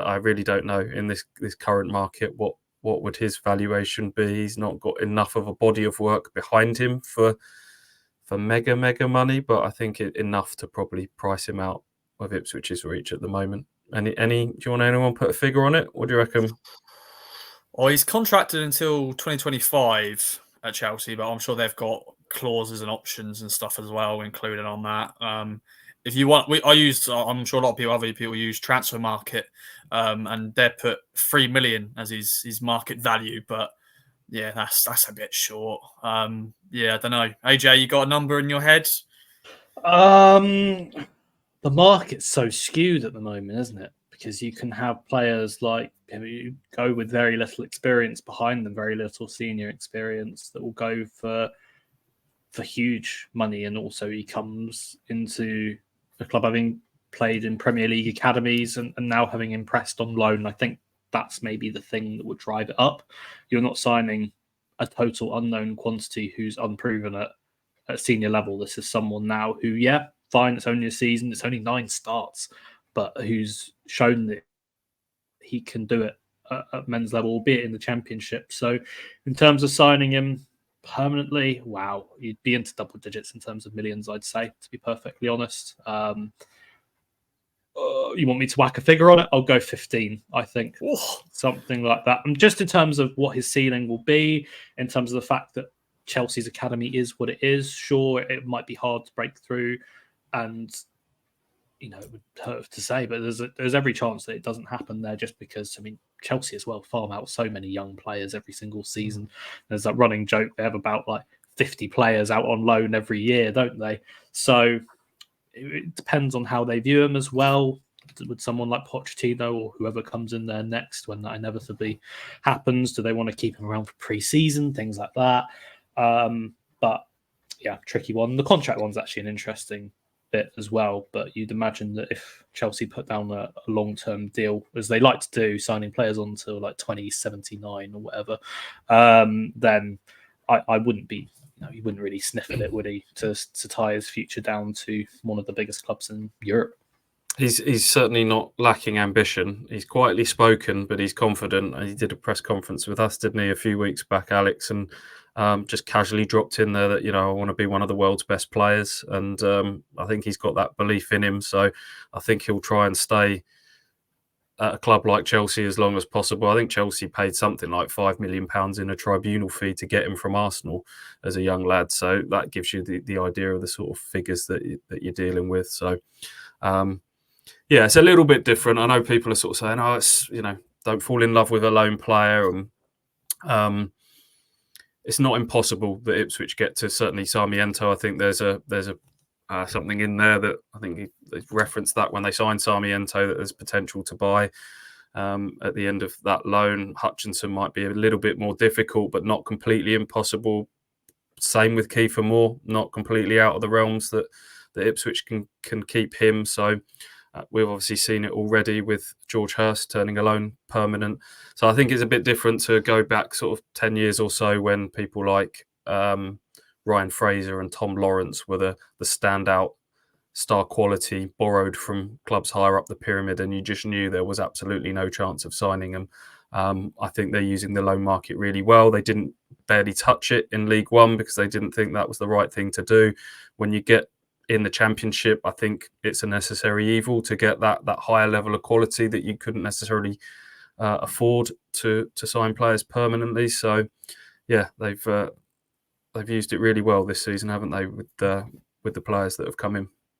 I really don't know in this current market what would his valuation be. He's not got enough of a body of work behind him for mega money, but I think enough to probably price him out of Ipswich's reach at the moment. Do you want anyone put a figure on it? What do you reckon? Well, he's contracted until 2025 at Chelsea, but I'm sure they've got clauses and options and stuff as well included on that. If you want, I'm sure a lot of other people use Transfer Market, and they put 3 million as his market value, but yeah, that's a bit short. Yeah, I don't know. AJ, you got a number in your head? The market's so skewed at the moment, isn't it? Because you can have players like you go with very little experience behind them, very little senior experience that will go for huge money, and also he comes into the club having played in Premier League academies and now having impressed on loan. I think that's maybe the thing that would drive it up. You're not signing a total unknown quantity who's unproven at senior level. This is someone now who, yeah, fine, it's only a season, it's only 9 starts, but who's shown that he can do it at men's level, albeit in the Championship. So in terms of signing him permanently, wow, you'd be into double digits in terms of millions, I'd say, to be perfectly honest. You want me to whack a figure on it? I'll go 15, I think. Ooh, something like that. And just in terms of what his ceiling will be, in terms of the fact that Chelsea's academy is what it is, sure, it might be hard to break through, and it would hurt to say, but there's every chance that it doesn't happen there, just because, Chelsea as well farm out so many young players every single season. There's that running joke they have about like 50 players out on loan every year, don't they? So it depends on how they view him as well. With someone like Pochettino or whoever comes in there next, when that inevitably happens, do they want to keep him around for pre-season, things like that? But yeah, tricky one. The contract one's actually an interesting bit as well, but you'd imagine that if Chelsea put down a long-term deal, as they like to do, signing players on until like 2079 or whatever, then I wouldn't be, he wouldn't really sniff at it, would he, to tie his future down to one of the biggest clubs in Europe? He's certainly not lacking ambition. He's quietly spoken, but he's confident. He did a press conference with us, didn't he, a few weeks back, Alex, and just casually dropped in there that, I want to be one of the world's best players. And I think he's got that belief in him. So I think he'll try and stay at a club like Chelsea as long as possible. I think Chelsea paid something like £5 million in a tribunal fee to get him from Arsenal as a young lad. So that gives you the idea of the sort of figures that you're dealing with. So, yeah, it's a little bit different. I know people are sort of saying, it's, don't fall in love with a lone player. And it's not impossible that Ipswich get to certainly Sarmiento. I think there's something in there that I think they referenced that when they signed Sarmiento, that there's potential to buy at the end of that loan. Hutchinson might be a little bit more difficult, but not completely impossible. Same with Kiefer Moore, not completely out of the realms that Ipswich can keep him. So we've obviously seen it already with George Hurst turning a loan permanent. So I think it's a bit different to go back sort of 10 years or so when people like Ryan Fraser and Tom Lawrence were the standout star quality borrowed from clubs higher up the pyramid, and you just knew there was absolutely no chance of signing them. I think they're using the loan market really well. They didn't barely touch it in League One because they didn't think that was the right thing to do. When you get in the Championship, I think it's a necessary evil to get that higher level of quality that you couldn't necessarily afford to sign players permanently. So, yeah, they've used it really well this season, haven't they, with the players that have come in.